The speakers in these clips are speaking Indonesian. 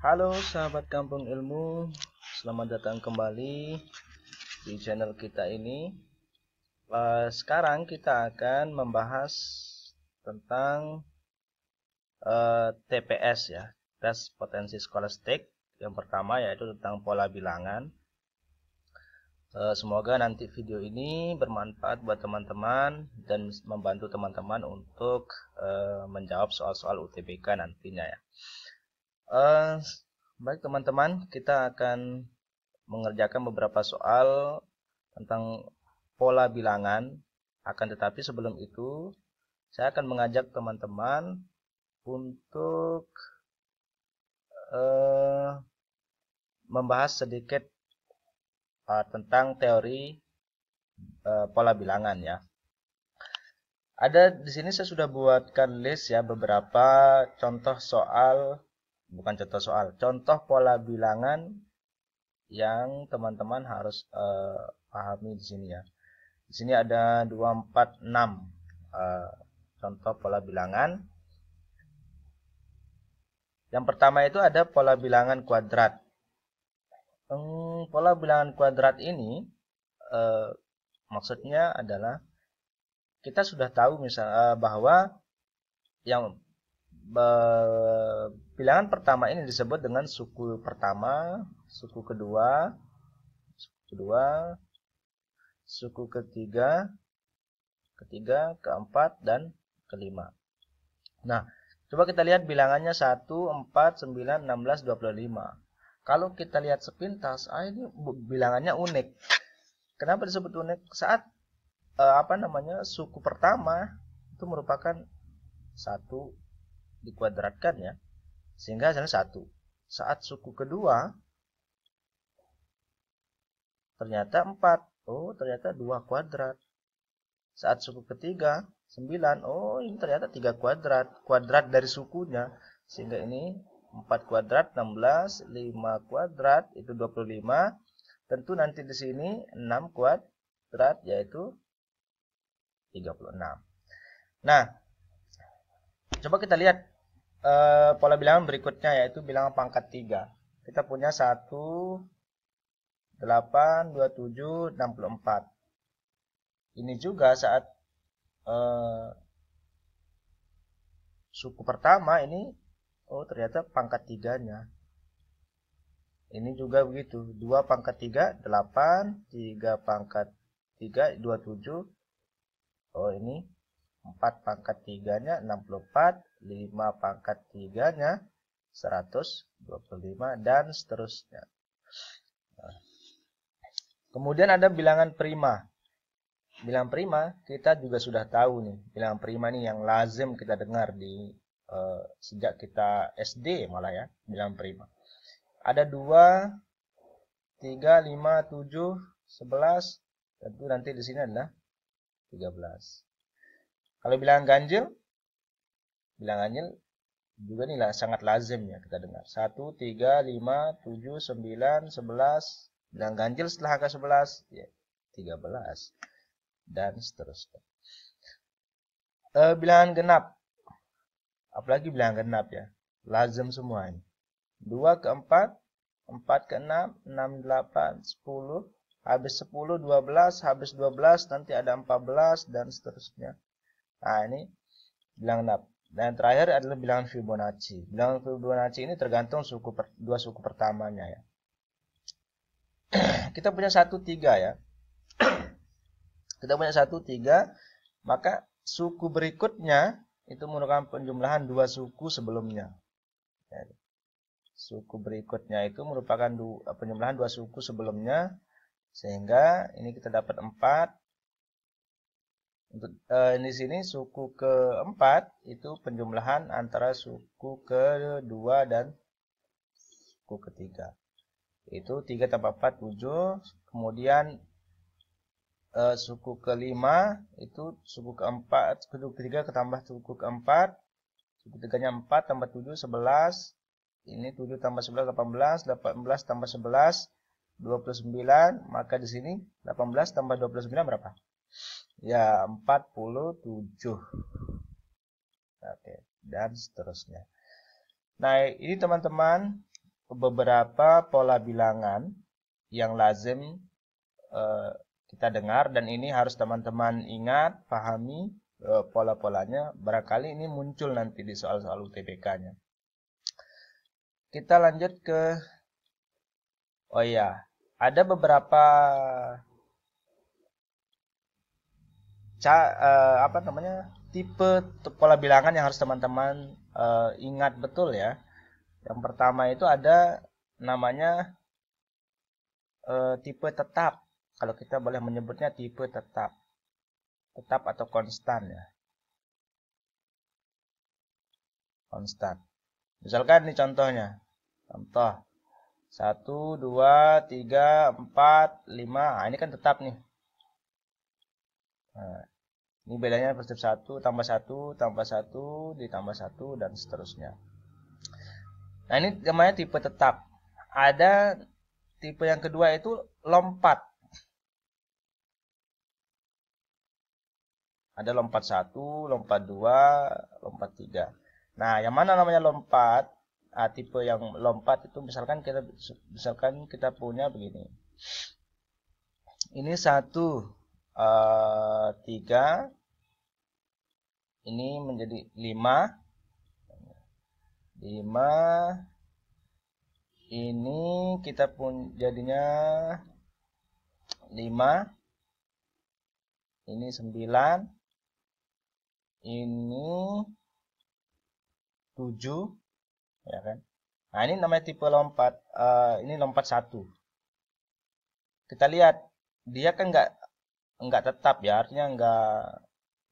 Halo sahabat Kampung Ilmu, selamat datang kembali di channel kita ini. Sekarang kita akan membahas tentang TPS ya, tes potensi skolastik. Yang pertama yaitu tentang pola bilangan. Semoga nanti video ini bermanfaat buat teman-teman dan membantu teman-teman untuk menjawab soal-soal UTBK nantinya ya. Baik teman-teman, kita akan mengerjakan beberapa soal tentang pola bilangan. Akan tetapi sebelum itu, saya akan mengajak teman-teman untuk membahas sedikit tentang teori pola bilangan ya. Ada di sini saya sudah buatkan list ya beberapa contoh soal, bukan contoh soal, contoh pola bilangan yang teman-teman harus pahami di sini ya. Di sini ada 2, 4, 6 contoh pola bilangan. Yang pertama itu ada pola bilangan kuadrat. Pola bilangan kuadrat ini maksudnya adalah kita sudah tahu bahwa yang bilangan pertama ini disebut dengan suku pertama, suku kedua, suku ketiga, keempat, dan kelima. Nah, coba kita lihat bilangannya 1, 4, 9, 16, 25. Kalau kita lihat sepintas, ini bilangannya unik. Kenapa disebut unik? Saat suku pertama itu merupakan 1 dikuadratkan ya, sehingga hasilnya 1. Saat suku kedua ternyata 4. Oh, ternyata 2 kuadrat. Saat suku ketiga 9. Oh, ini ternyata 3 kuadrat. Kuadrat dari sukunya. Sehingga ini 4 kuadrat 16, 5 kuadrat itu 25. Tentu nanti di sini 6 kuadrat yaitu 36. Nah, coba kita lihat pola bilangan berikutnya yaitu bilangan pangkat 3. Kita punya 1, 8, 27, 64. Ini juga saat suku pertama ini, oh ternyata pangkat 3-nya. Ini juga begitu. 2 pangkat 3, 8, 3 pangkat 3, 27. Oh ini 4 pangkat 3-nya, 64, 5 pangkat 3-nya, 125, dan seterusnya. Kemudian ada bilangan prima. Bilangan prima kita juga sudah tahu nih. Bilangan prima nih yang lazim kita dengar di sejak kita SD malah ya, bilangan prima. Ada 2, 3, 5, 7, 11. Tentu nanti di sini adalah 13. Kalau bilangan ganjil juga nih sangat lazim ya kita dengar. 1, 3, 5, 7, 9, 11. Bilangan ganjil setelah angka 11 ya 13 dan seterusnya. Bilangan genap. Apalagi bilangan genap ya. Lazim semua ini. 2 ke 4, 4 ke 6, 6, 8, 10. Habis 10, 12, habis 12 nanti ada 14 dan seterusnya. Nah, ini bilangan genap. Dan yang terakhir adalah bilangan Fibonacci. Bilangan Fibonacci ini tergantung dua suku pertamanya ya. Kita punya 1, 3 ya. Kita punya 1, 3, maka suku berikutnya itu merupakan penjumlahan 2 suku sebelumnya. Suku berikutnya itu merupakan penjumlahan 2 suku sebelumnya, sehingga ini kita dapat 4. Untuk di sini suku keempat itu penjumlahan antara suku kedua dan suku ketiga. Itu 3 tambah 4, 7. Kemudian suku kelima itu suku keempat, suku ketiga ketambah suku keempat. Suku ketiganya 4 tambah 7, 11. Ini 7 tambah 11, 18. 18 tambah 11, 29. Maka di sini 18 tambah 29 berapa? Ya, 47. Oke, dan seterusnya. Nah, ini teman-teman beberapa pola bilangan yang lazim kita dengar, dan ini harus teman-teman ingat, pahami pola-polanya. Barangkali ini muncul nanti di soal-soal UTBK-nya. Kita lanjut ke, oh iya, ada beberapa tipe pola bilangan yang harus teman-teman ingat betul ya. Yang pertama itu ada namanya tipe tetap. Kalau kita boleh menyebutnya tipe tetap. Tetap atau konstan ya. Konstan. Misalkan ini contohnya. Contoh 1, 2, 3, 4, 5. Nah, ini kan tetap nih. Nah, ini bedanya positif 1 tambah 1 tambah 1 ditambah 1 dan seterusnya. Nah, ini namanya tipe tetap. Ada tipe yang kedua itu lompat. Ada lompat 1, lompat 2, lompat 3. Nah, yang mana namanya lompat? Tipe yang lompat itu misalkan kita punya begini. Ini 1, 3. Ini menjadi 5. 5. Ini kita pun jadinya 5. Ini 9. Ini 7. Ya kan? Nah, ini namanya tipe lompat. Ini lompat 1. Kita lihat, dia kan enggak tetap ya, artinya enggak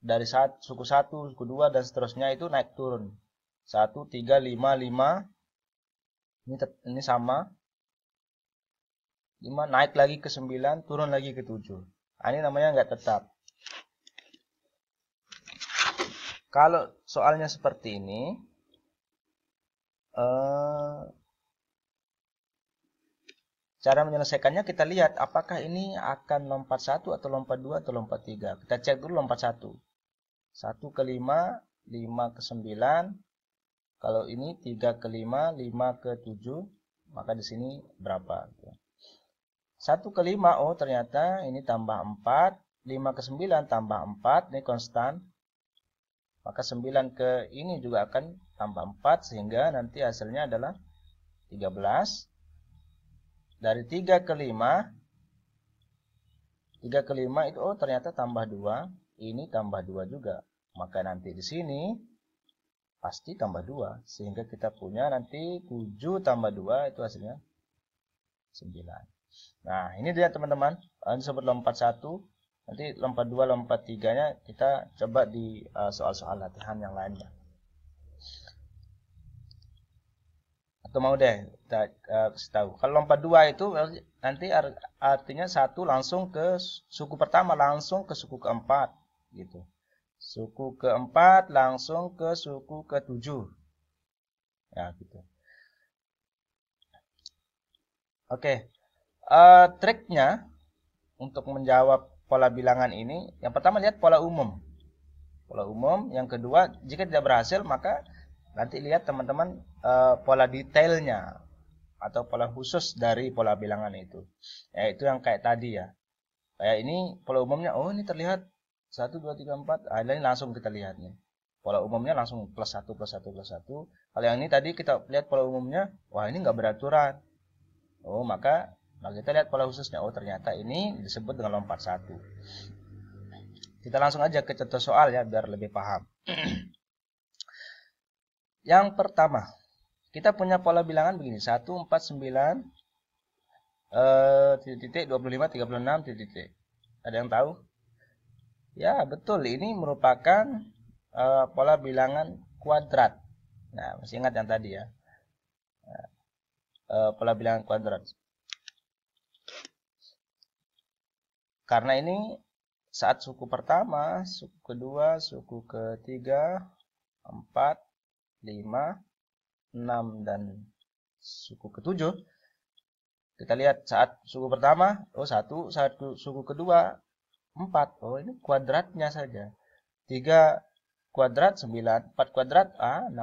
dari suku 1, suku 2 dan seterusnya itu naik turun. 1, 3, 5, 5. Ini sama. 5 naik lagi ke 9, turun lagi ke 7. Nah, ini namanya enggak tetap. Kalau soalnya seperti ini, cara menyelesaikannya kita lihat apakah ini akan lompat 1 atau lompat 2 atau lompat 3. Kita cek dulu lompat 1. 1 ke 5, 5 ke 9. Kalau ini 3 ke 5, 5 ke 7, maka di sini berapa? 1 ke 5, oh ternyata ini tambah 4. 5 ke 9 tambah 4, ini konstan. Maka 9 ke ini juga akan tambah 4, sehingga nanti hasilnya adalah 13. Dari 3 ke 5, 3 ke 5 itu oh ternyata tambah 2, ini tambah 2 juga. Maka nanti di sini pasti tambah 2, sehingga kita punya nanti 7 tambah 2 itu hasilnya 9. Nah, ini dia teman-teman, ini disebut lompat 1. Nanti lompat 2, lompat 3-nya kita coba di soal-soal latihan yang lainnya. Atau mau deh kita kasih tahu. Kalau lompat 2 itu nanti artinya 1 langsung ke suku pertama, langsung ke suku keempat gitu. Suku keempat langsung ke suku ke-7. Ya gitu. Oke. Triknya untuk menjawab pola bilangan ini, yang pertama lihat pola umum. Pola umum, yang kedua jika tidak berhasil maka nanti lihat teman-teman pola detailnya atau pola khusus dari pola bilangan itu. Yaitu yang kayak tadi ya. Kayak ini pola umumnya, oh ini terlihat 1, 2, 3, 4. Ini langsung kita lihat nih. Pola umumnya langsung plus 1, plus 1, plus 1. Kalau yang ini tadi kita lihat pola umumnya, wah ini nggak beraturan. Oh maka kita lihat pola khususnya, oh ternyata ini disebut dengan lompat 1. Kita langsung aja ke contoh soal ya biar lebih paham. Yang pertama, kita punya pola bilangan begini, 1, 4, 9, titik, 25, 36, titik. Ada yang tahu? Ya, betul. Ini merupakan pola bilangan kuadrat. Nah, masih ingat yang tadi ya. Pola bilangan kuadrat. Karena ini saat suku pertama, suku kedua, suku ketiga, 4, 5, 6, dan suku ke-7. Kita lihat saat suku pertama, oh 1, saat suku kedua, 4. Oh ini kuadratnya saja. 3 kuadrat 9, 4 kuadrat 16.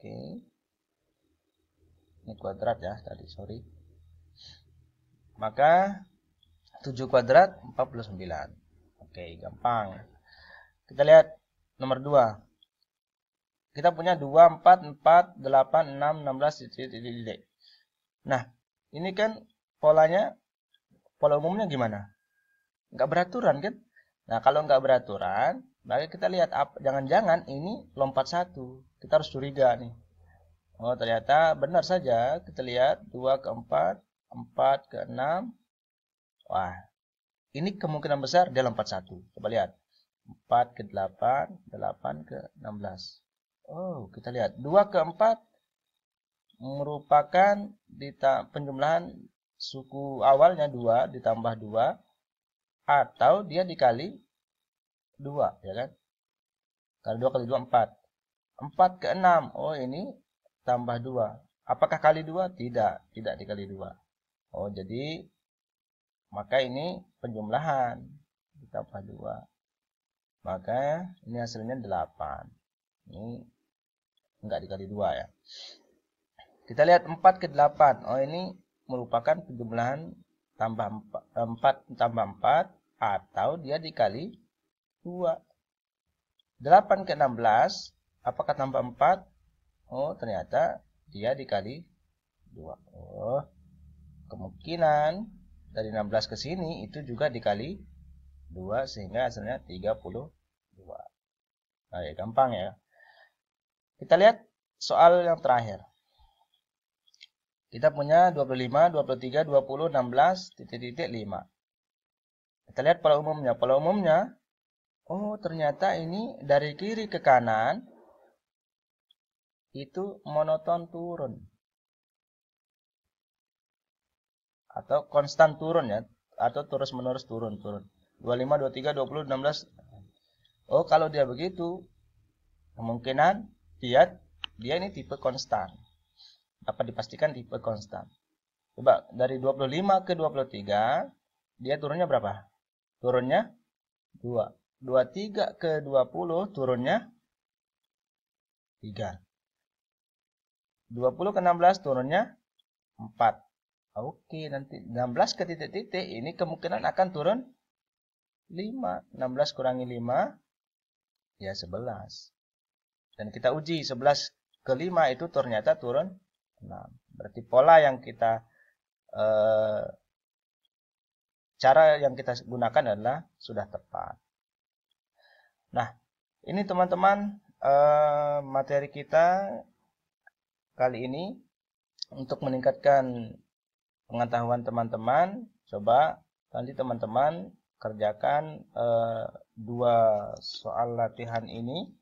Oke. Ini kuadrat ya tadi, sorry. Maka 7 kuadrat 49. Oke, gampang. Kita lihat nomor 2. Kita punya 2, 4, 4, 8, 6, 16, titik. Nah, ini kan polanya, pola umumnya gimana? Nggak beraturan kan? Nah, kalau nggak beraturan, maka kita lihat, jangan-jangan ini lompat 1. Kita harus curiga nih. Oh, ternyata benar saja. Kita lihat 2 ke 4, 4 ke 6. Wah, ini kemungkinan besar dia lompat 1. Coba lihat. 4 ke 8, 8 ke 16. Oh, kita lihat 2 ke 4 merupakan penjumlahan suku awalnya 2 ditambah 2 atau dia dikali 2, ya kan? Kali 2 kali 2 4. 4 ke 6. Oh, ini tambah 2. Apakah kali 2? Tidak dikali 2. Oh, jadi maka ini penjumlahan ditambah 2. Maka ini hasilnya 8. Ini enggak dikali 2 ya. Kita lihat 4 ke 8. Oh, ini merupakan penjumlahan tambah 4 tambah 4 atau dia dikali 2. 8 ke 16. Apakah tambah 4? Oh, ternyata dia dikali 2. Oh, kemungkinan dari 16 ke sini itu juga dikali 2 sehingga hasilnya 32. Nah, ya, gampang ya. Kita lihat soal yang terakhir. Kita punya 25, 23, 20, 16, titik-titik 5. Kita lihat pola umumnya. Pola umumnya, oh ternyata ini dari kiri ke kanan itu monoton turun. Atau konstan turun ya. Atau terus-menerus turun. 25, 23, 20, 16. Oh, kalau dia begitu, kemungkinan dia ini tipe konstan. Dapat dipastikan tipe konstan. Coba dari 25 ke 23, dia turunnya berapa? Turunnya 2. 23 ke 20 turunnya 3. 20 ke 16 turunnya 4. Oke, nanti 16 ke titik-titik ini kemungkinan akan turun 5. 16 kurangi 5 ya 11. Dan kita uji 11 ke 5 itu ternyata turun 6. Berarti pola yang kita cara yang kita gunakan adalah sudah tepat. Nah, ini teman-teman materi kita kali ini untuk meningkatkan pengetahuan teman-teman. Coba nanti teman-teman kerjakan 2 soal latihan ini.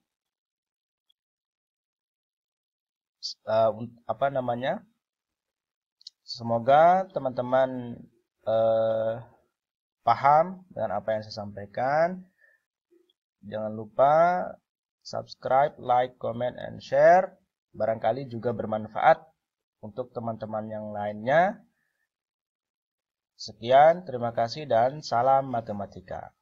Semoga teman-teman paham dengan apa yang saya sampaikan. Jangan lupa subscribe, like, comment, and share. Barangkali juga bermanfaat untuk teman-teman yang lainnya. Sekian, terima kasih dan salam matematika.